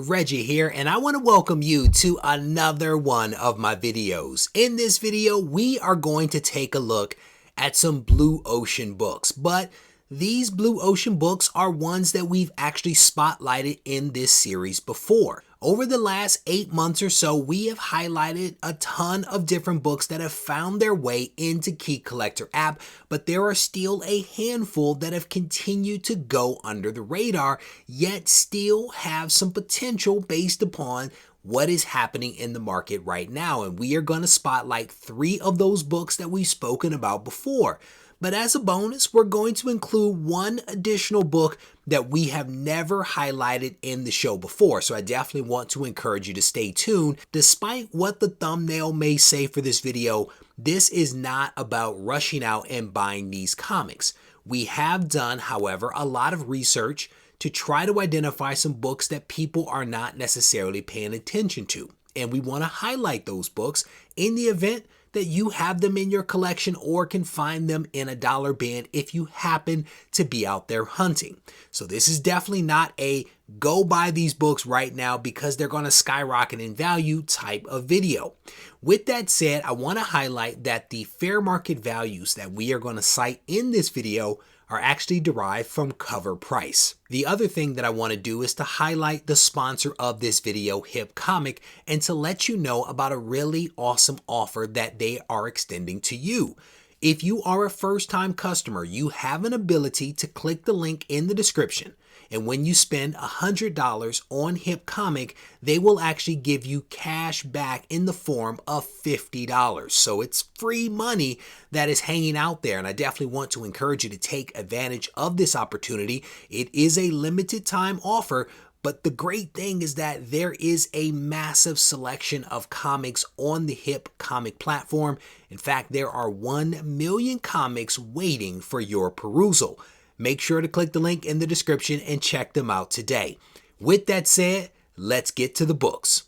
Reggie here, and I want to welcome you to another one of my videos. In this video, we are going to take a look at some blue ocean books, but these blue ocean books are ones that we've actually spotlighted in this series before. Over the last 8 months or so, we have highlighted a ton of different books that have found their way into Key Collector app, but there are still a handful that have continued to go under the radar, yet still have some potential based upon what is happening in the market right now. And we are going to spotlight 3 of those books that we've spoken about before. But as a bonus, we're going to include one additional book that we have never highlighted in the show before. So I definitely want to encourage you to stay tuned. Despite what the thumbnail may say for this video, this is not about rushing out and buying these comics. We have done, however, a lot of research to try to identify some books that people are not necessarily paying attention to. And we want to highlight those books in the event that you have them in your collection or can find them in a dollar bin if you happen to be out there hunting. So this is definitely not a go buy these books right now because they're going to skyrocket in value type of video. With that said, I want to highlight that the fair market values that we are going to cite in this video are actually derived from cover price. The other thing that I want to do is to highlight the sponsor of this video, Hip Comic, and to let you know about a really awesome offer that they are extending to you. If you are a first-time customer, you have an ability to click the link in the description. And when you spend $100 on Hip Comic, they will actually give you cash back in the form of $50. So it's free money that is hanging out there. And I definitely want to encourage you to take advantage of this opportunity. It is a limited time offer, but the great thing is that there is a massive selection of comics on the Hip Comic platform. In fact, there are 1 million comics waiting for your perusal. Make sure to click the link in the description and check them out today. With that said, let's get to the books.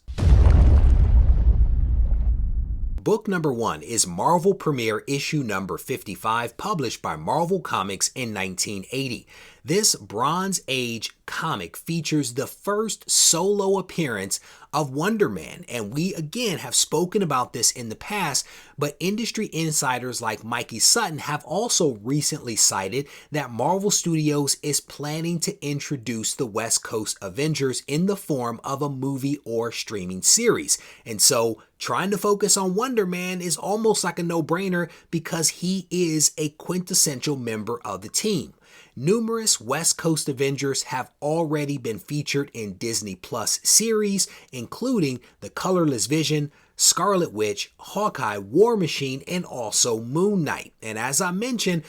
Book number 1 is Marvel Premiere issue number 55, published by Marvel Comics in 1980. This Bronze Age comic features the first solo appearance of Wonder Man, and we again have spoken about this in the past, but industry insiders like Mikey Sutton have also recently cited that Marvel Studios is planning to introduce the West Coast Avengers in the form of a movie or streaming series. And so trying to focus on Wonder Man is almost like a no-brainer because he is a quintessential member of the team. Numerous West Coast Avengers have already been featured in Disney Plus series, including The Colorless Vision, Scarlet Witch, Hawkeye, War Machine, and also Moon Knight. And as I mentioned,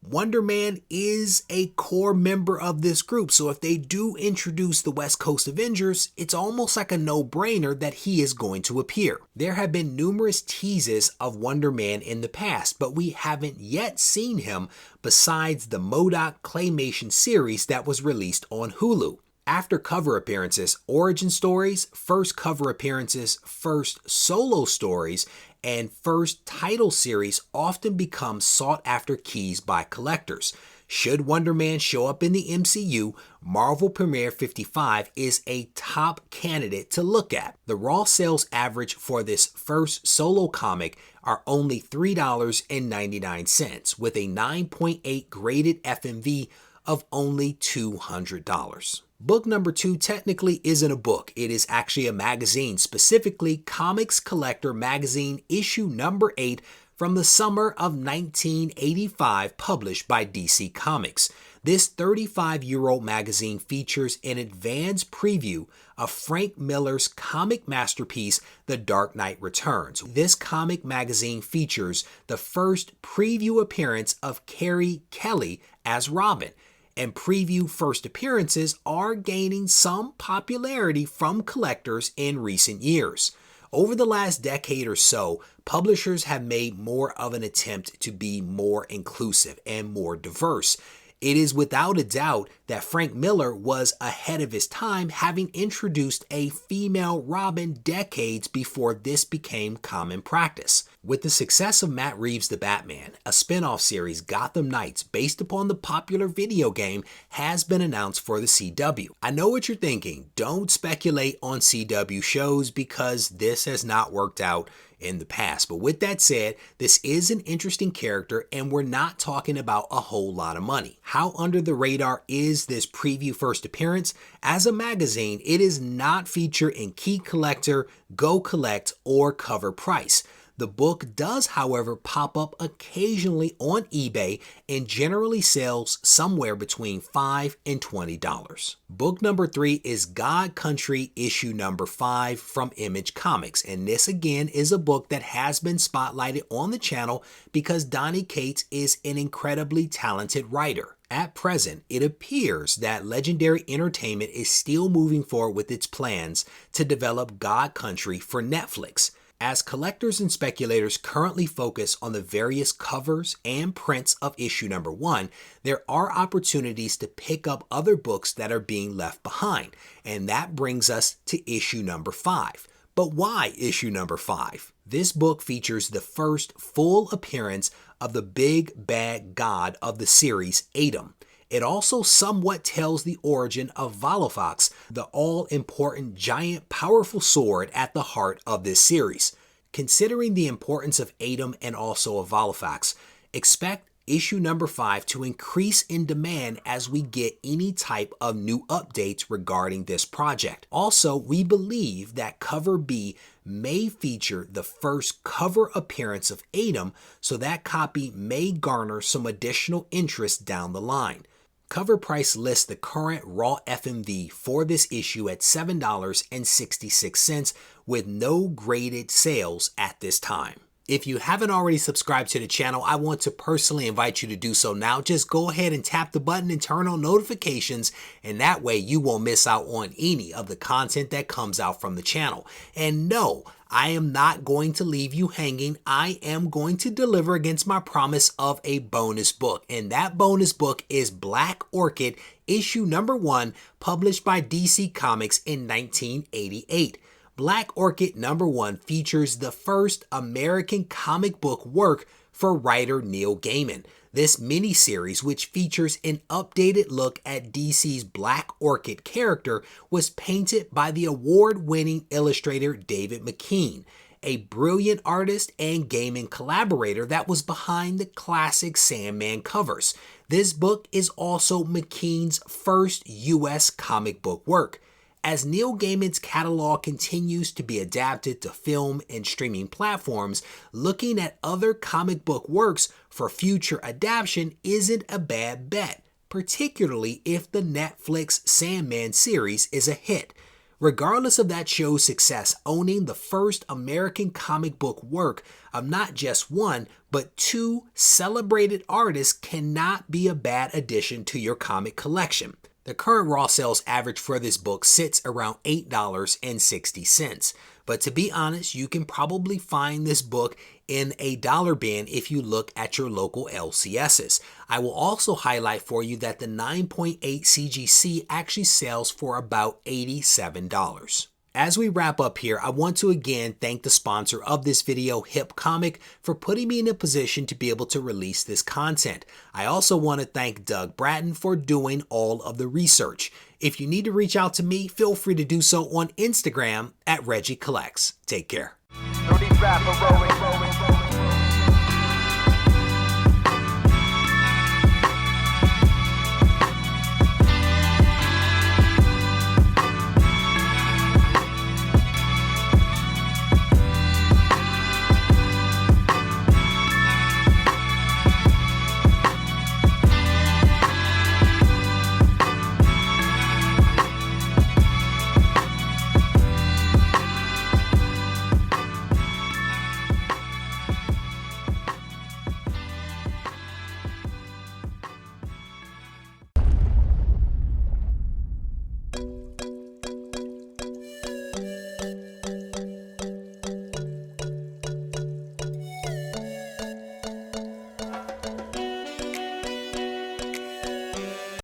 Wonder Man is a core member of this group, so if they do introduce the West Coast Avengers, it's almost like a no-brainer that he is going to appear. There have been numerous teases of Wonder Man in the past, but we haven't yet seen him besides the MODOK claymation series that was released on Hulu. After cover appearances, origin stories, first cover appearances, first solo stories, and first title series often become sought after keys by collectors. Should Wonder Man show up in the MCU, Marvel Premiere 55 is a top candidate to look at. The raw sales average for this first solo comic are only $3.99, with a 9.8 graded FMV of only $200. Book number 2 technically isn't a book. It is actually a magazine, specifically Comics Collector Magazine issue number 8 from the summer of 1985, published by DC Comics. This 35-year-old magazine features an advanced preview of Frank Miller's comic masterpiece, The Dark Knight Returns. This comic magazine features the first preview appearance of Carrie Kelly as Robin, and preview first appearances are gaining some popularity from collectors in recent years. Over the last decade or so, publishers have made more of an attempt to be more inclusive and more diverse. It is without a doubt that Frank Miller was ahead of his time, having introduced a female Robin decades before this became common practice. With the success of Matt Reeves' The Batman, a spin-off series, Gotham Knights, based upon the popular video game, has been announced for the CW. I know what you're thinking. Don't speculate on CW shows because this has not worked out in the past. But with that said, this is an interesting character and we're not talking about a whole lot of money. How under the radar is this preview first appearance? As a magazine, it is not featured in Key Collector, Go Collect, or Cover Price. The book does, however, pop up occasionally on eBay and generally sells somewhere between $5 and $20. Book number 3 is God Country issue number 5 from Image Comics, and this again is a book that has been spotlighted on the channel because Donny Cates is an incredibly talented writer. At present, it appears that Legendary Entertainment is still moving forward with its plans to develop God Country for Netflix. As collectors and speculators currently focus on the various covers and prints of issue number 1, there are opportunities to pick up other books that are being left behind, and that brings us to issue number 5. But why issue number 5? This book features the first full appearance of the big bad god of the series, Adam. It also somewhat tells the origin of Valofax, the all-important giant powerful sword at the heart of this series. Considering the importance of Adam and also of Valofax, expect issue number 5 to increase in demand as we get any type of new updates regarding this project. Also, we believe that cover B may feature the first cover appearance of Adam, so that copy may garner some additional interest down the line. Cover Price lists the current raw FMV for this issue at $7.66 with no graded sales at this time. If you haven't already subscribed to the channel, I want to personally invite you to do so now. Just go ahead and tap the button and turn on notifications, and that way you won't miss out on any of the content that comes out from the channel. And no, I am not going to leave you hanging. I am going to deliver against my promise of a bonus book, and that bonus book is Black Orchid issue number 1, published by DC Comics in 1988. Black Orchid number 1 features the first American comic book work for writer Neil Gaiman. This miniseries, which features an updated look at DC's Black Orchid character, was painted by the award-winning illustrator David McKean, a brilliant artist and Gaiman collaborator that was behind the classic Sandman covers. This book is also McKean's first U.S. comic book work. As Neil Gaiman's catalog continues to be adapted to film and streaming platforms, looking at other comic book works for future adaptation isn't a bad bet, particularly if the Netflix Sandman series is a hit. Regardless of that show's success, owning the first American comic book work of not just one, but 2 celebrated artists cannot be a bad addition to your comic collection. The current raw sales average for this book sits around $8.60. But to be honest, you can probably find this book in a dollar bin if you look at your local LCSs. I will also highlight for you that the 9.8 CGC actually sells for about $87. As we wrap up here, I want to again thank the sponsor of this video, Hip Comic, for putting me in a position to be able to release this content. I also want to thank Doug Bratton for doing all of the research. If you need to reach out to me, feel free to do so on Instagram at Regie Collects. Take care.